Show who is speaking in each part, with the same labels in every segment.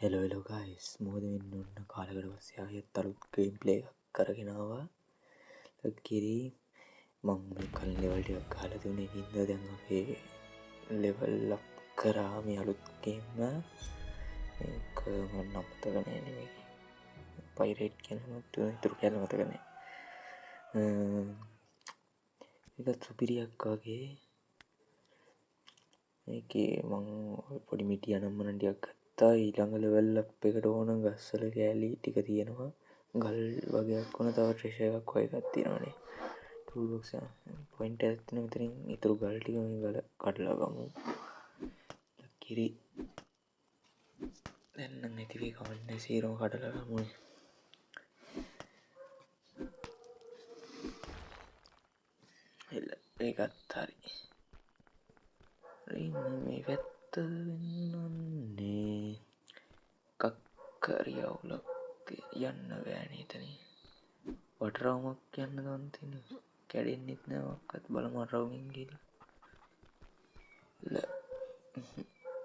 Speaker 1: Hello guys මොකද වෙන්නේ ඔන්න කාලෙකට පස්සේ ආයෙත් අලුත් ගේම් ප්ලේ එකක් අරගෙන ආවා. ලක්කිරි මම මේ කලින් ලෙවල් ටිකක් ගහලා තිබුණේ ඒකින්ද දැන් අපේ ලෙවල් අප් කරා මේ අලුත් ගේම් එක මම මතක නෑ නේ පයිරේට් කියන මත ඉතුරු කියලා මතක නෑ. ඒක සුපිරියක් වගේ ඒකේ මං පොඩි මිටි අනම්මන ටිකක් ගත්තා. ඊළඟ ලෙවල් අප් එකට ඕන ගස්වල කෑලි ටික තියෙනවා. ගල් වගේක් වුණ තව ට්‍රෙෂර් එකක් වගේ එකක් තියෙනවානේ. ටූල් බොක්ස් එක පොයින්ට් එකක් තියෙනවා. මෙතනින් ඊතුරු ගල් ටික මේ ගල කඩලා ගමු. ලක්කිරි දැන් නම් නැති වෙයි කවන්නේ සීරම කඩලා ගමු. එල ඒකත් හරි. මේ පැත්ත වෙන්නන්නේ කක්කරි අවුලක් යන්න බෑනේ එතනින්. වටරවුමක් යන්න ගන්න තියෙනවා. කැඩෙන්නෙත් නෑ මොකක්වත් බලමු වටරවුමින් ගිහලා.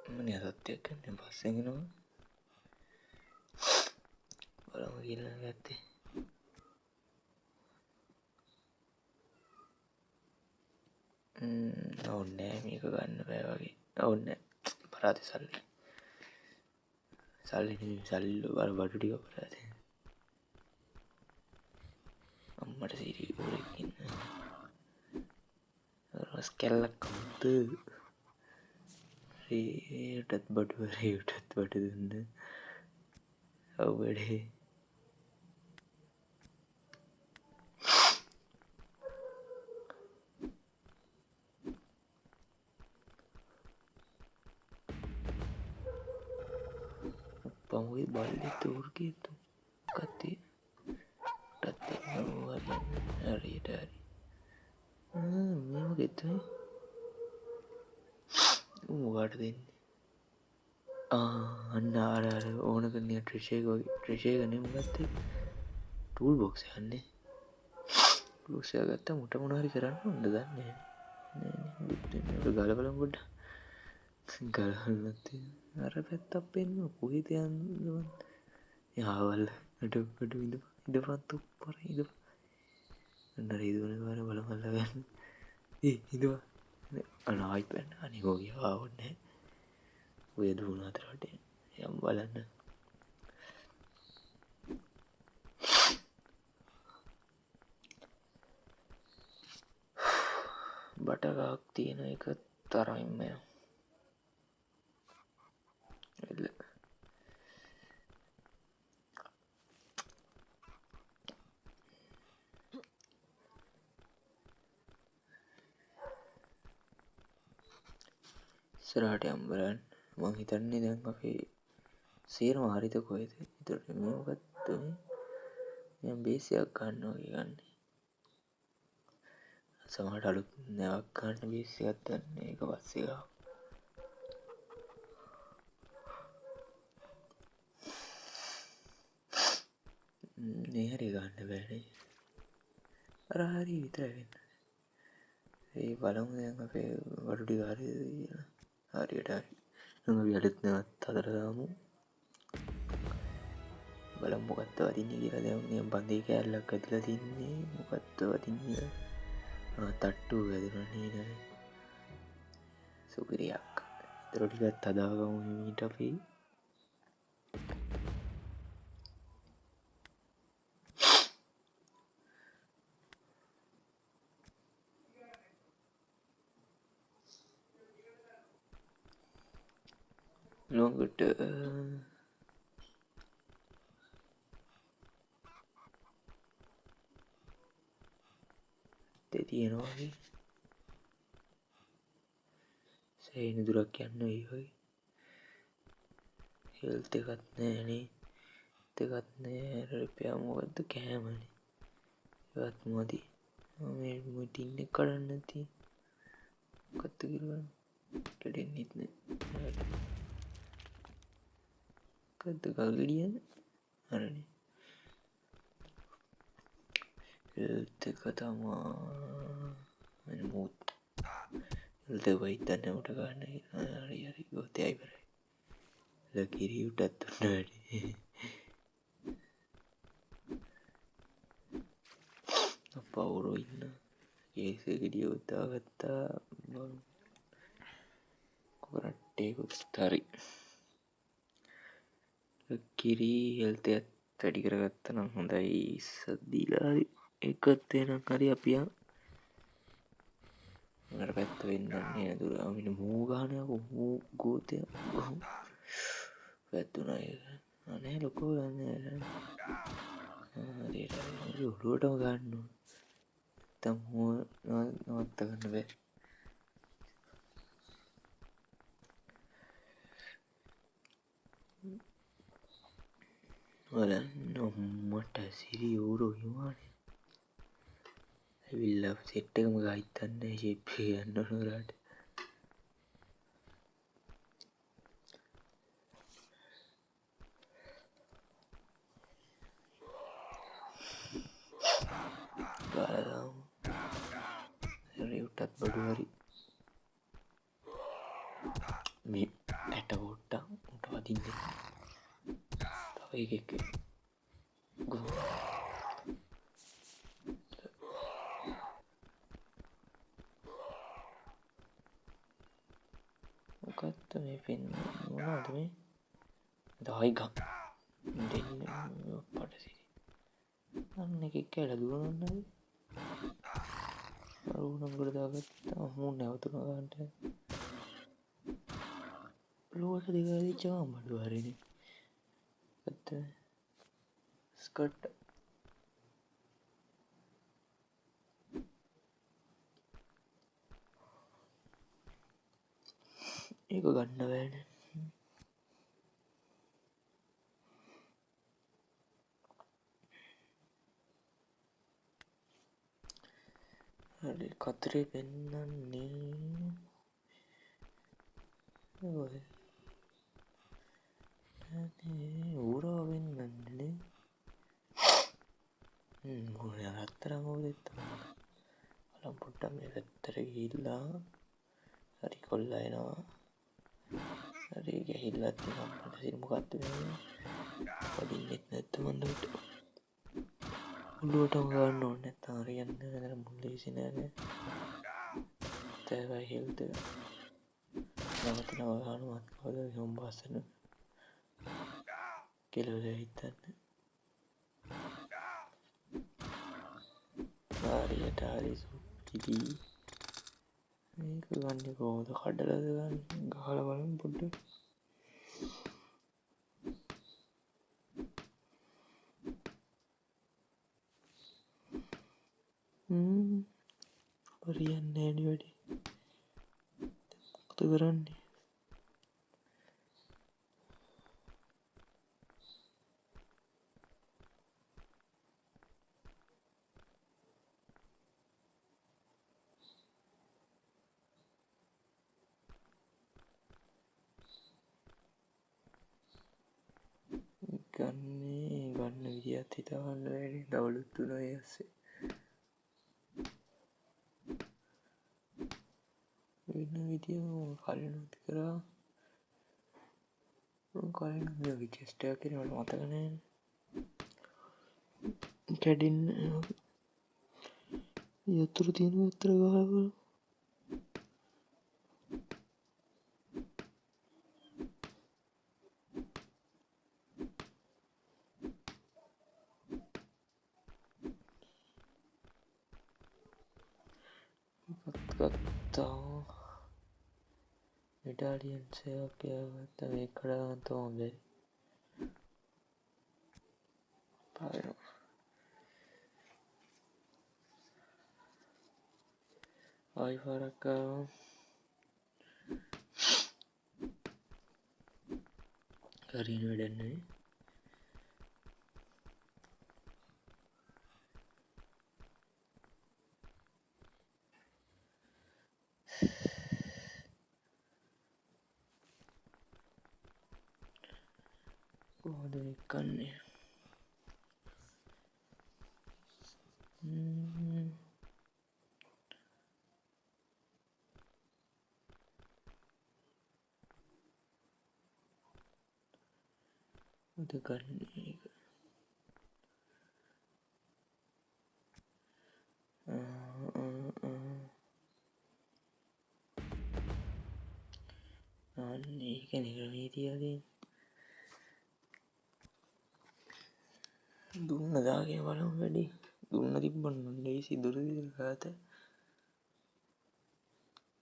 Speaker 1: මම සත්‍යයක් ගන්න පස්සෙන් එනවා. බලමු ගිහලා ගත්තේ. ඕනේ මේක ගන්න බෑ වගේ. ඕනේ පරාදේ සල්ලි. සල්ලි නෙමෙයි සල්ලි වල බඩු ටික පරාදේ. අම්මට සීරි වලක් ඉන්න. රස් කැල්ලක් අමුත. රේටත් බඩු රේටත් බඩු දුන්න. අවුඩේ. පමුවේ බල්ලේ තෝර්ගේ තු කත්තේ ටත් හරියට හරි මේම ගෙත්තයි මොකාට දෙන්නේ අන්න ආර ඕන කරන ට්‍රේෂයගන ගත්තේ ටූල් බොක්ස යන්නේ ලෝෂය ගත්ත මුට මොනහරි කරන්න ඔන්න දන්නේ ගලබලම් ගොඩ ගලහල්නති අර පැත් අපෙන්ම කොහිත යන්න යාවල් ටකට ඉඩ පත්තු පර ඉද අන්න රීදුවන වර බලමල්ල ගන්න ඉදවා අනායි පැන්න අනිකෝගේ ආවන්න ඔය දුුණ අතරට යම් බලන්න බටගක් තියෙන එක තරයිම්මය එල්ල ඉස්සරහට යම්බලන් මං හිතන්නේ දැන් අපේ සේරම හරිත කොහෙද ඉතුරට මේකත් යම් බේසියක් ගන්න වගේ ගන්නේ සමහට අලුත් නැවක් ගන්න බේසියක් ගන්න ඒක පස්සේ ගාව හරි ගන්න බෑනේ අර හරි විතර වෙන්න ඒ බලමු දැන් අපේ වඩු ටික හරියද කියලා හරියට හරි නම් අපි අලුත් නැවත් හදලා දාමු බලමු මොකක්ද වදින්නේ කියලා දැන් මේ බඳේ කෑල්ලක් ඇදලා තින්නේ මොකක්ද වදින්නේ තට්ටු වැදුනනේ නෑ සුපිරියක් ඊටර ටිකත් හදාගමු ඊට අපි ලොඟට තියෙනවාගේ සෑහෙන දුරක් යන්න වෙයි වගේ හෙල්ත් එකත් නෑනේ එකත් නෑ රුපියල් මොකද්ද කෑමනේ ඒවත් මදි මේ මුටින් එක කඩන්න නැති මොකද්ද කියලා කැඩෙන්නෙත් නෑ මොකද්ද කල් ගෙඩියද අරනේ හෙල්ත් එක තමා වෙන මුත් හෙල්ත් එක හිතන්නේ උට ගන්න හරි හරි ගොතේ ඉවරයි කිරියුටත් දුන්නානේ. පවුරෝ ඉන්න කේසේ ගෙඩිය උදාගත්තා කොරට්ටේකුත් හරි කිරි හෙල්තයත් වැඩි කරගත්ත නම් හොඳයි ඉස්සදීලා හරි එකත් එනම් හරි අපිය මට පැත්ත වෙන්නන්නේ දුරාමින මූගානයක මූ ගෝතය පැත්තුනය අනේ ලොකෝ ගන්න ඔළුවටම ගන්න තම් හෝ නවත්ත ගන්න බෑ බලන්න ඔම්මට සිරි ඌරෝ හිමානේ ඇවිල්ලා සෙට් එකම ගහිතන්නේ ෂේප් එක ගන්න ඕනරාට ගාලාම රියුටත් බඩු හරි මේ ඇට පොට්ටා උට වදින්න තව එකෙක් මොකක්ද මේ පෙන්න මොනවද මේ දහයි ගම් දෙන්න පටසිරි අන්න එකෙක් කැල දුවනන්නද අරුණගොඩ දාගත්ත අහමු නැවතුන ගන්ට ලෝට දෙකදිච්චාම් බඩු හරින ඇත්ත ස්කට් ඒක ගන්න බෑන හරි කතරේ පෙන්නන්නේ ඌරා වෙන්නන්නේ රත්තරමෝදෙත්ත අලම් පොට්ටම් මේ පැත්තර ගිල්ලා හරි කොල්ලයනවා හරි ගැහිල්ලත් මට සිරමකත්ත පදින්නෙත් නැත්ත මන්දට උළුවටම ගන්න ඕන්න තාරයන්න නැර මුල්ලේසිනෑන තැවයි හෙල්ත නවත නවගානුවත් කවද හොම් බස්සන කෙලවල හිතන්න ආරියට හරිසු කිදී මේක ගන්න කෝද කඩලද ගන්න ගහල බලම් පොඩ්ඩ පරියන්න ඇඩි වැඩි මොකද කරන්නේ ගන්නේ ගන්න විදිත් හිතාගන්න වැඩි දවලුත්තුන ඇස්සේ වෙන්න විදිිය කලිනුති කරා කලින් විචෙස්ටයක් කිරීමට මතකනෑ කැඩින් යතුරු තියෙන උත්තර ගහවල ගත්තා ඉටාලියන්සයක් ගත්ත මේ කඩාගත්ත හොඳේ පාර ආයි පාරක්කා කරීන වැඩන්නේ කොහොද එක්කන්නේ අද ගන්න එක අන්න ඒක නිර්ණීතියදී දුන්න දාගෙන බලමු වැඩි දුන්න තිබ්බොත් ලේසි දුර ගාත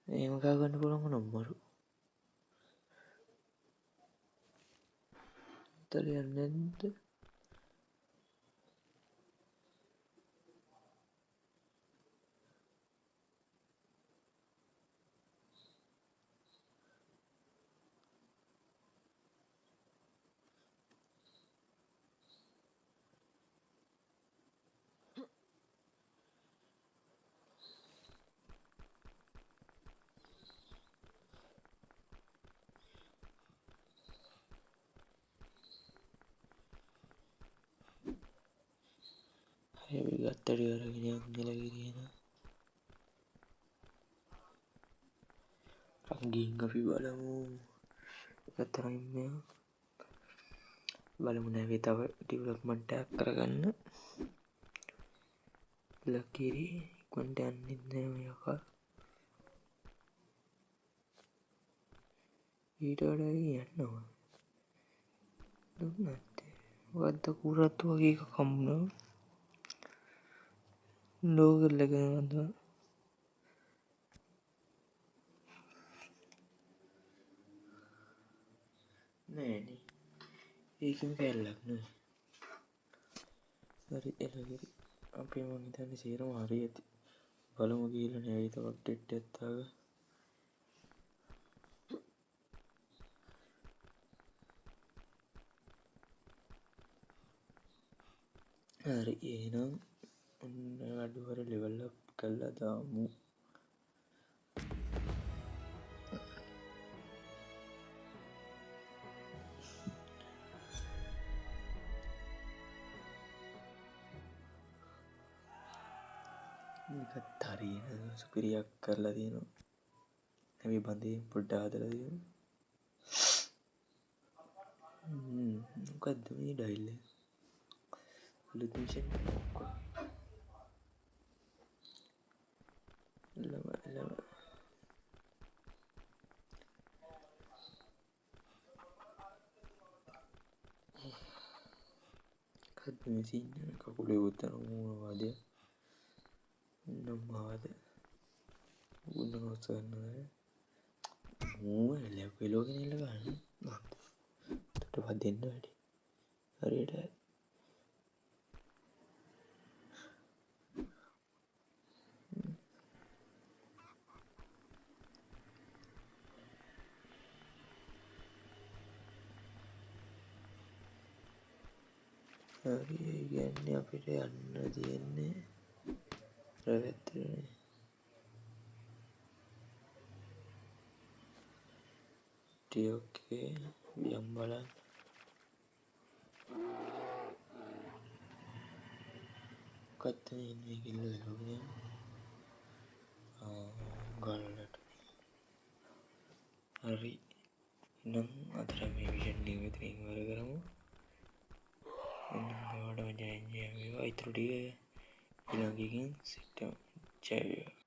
Speaker 1: එහෙම කා ගන්න පුළුවන් නම්මරු තලියන්නේ නැද්ද හැබි ගත්තඩි අරගෙන නිලගිරියන රංගීන් අපි බලමු ගතරයින්න බලමු නැවේ තව ඩිවලොප්මන්ට් එකක් කරගන්න ලකිරි ඉක්මනට යන්නෙත් නෑ ඔය යකා ඊට වඩා යන්නවා දුන්නත් වද්ද කුරත්තු වගේ එකක් හම්බුණා ලෝකල්ලගෙන වද නෑනේ ඒකම කැල්ලක් නෑ හරි එලගිරි අපේ මං හිතන්නේ සේරම හරි ඇති බලමු කියලා නෑ තව අප්ඩේට් එකක් තාම හරි එහෙනම් ඔන්න අඩුවර ලෙවල් අප් කළා දාමු මේකත් හරියන සුපිරියක් කරලා තියෙනවා හැබැයි බඳේ පොඩ්ඩක් හදලා තියෙනවා මොකද්ද මේ ඩයිල් එක අලුත් මිෂන් එකක් ලව කද්ද මේ සීන් එක කකුලේ උත්තර මූණ වාදය නම්මාද උන්න නොස්ස ගන්නවද මූව ලැපෙලෝගෙන ඉල්ල ගන්න තොට පත් දෙන්න වැඩි හරියට හරි ඒ කියන්නේ අපිට යන්න තියෙන්නේ පැත්තටනේ ටියෝකේ යම් බලන්න කත්තන ඉන්නේ කිල්ල වෙලෝගෙන ගල්ලට හරි නම් අතර මේ විෂන් නිවතරින් වර කරමු වාට ජයජය වේවා ඉතුරු ටික ඊළඟකින් සිටම් ජය වේවා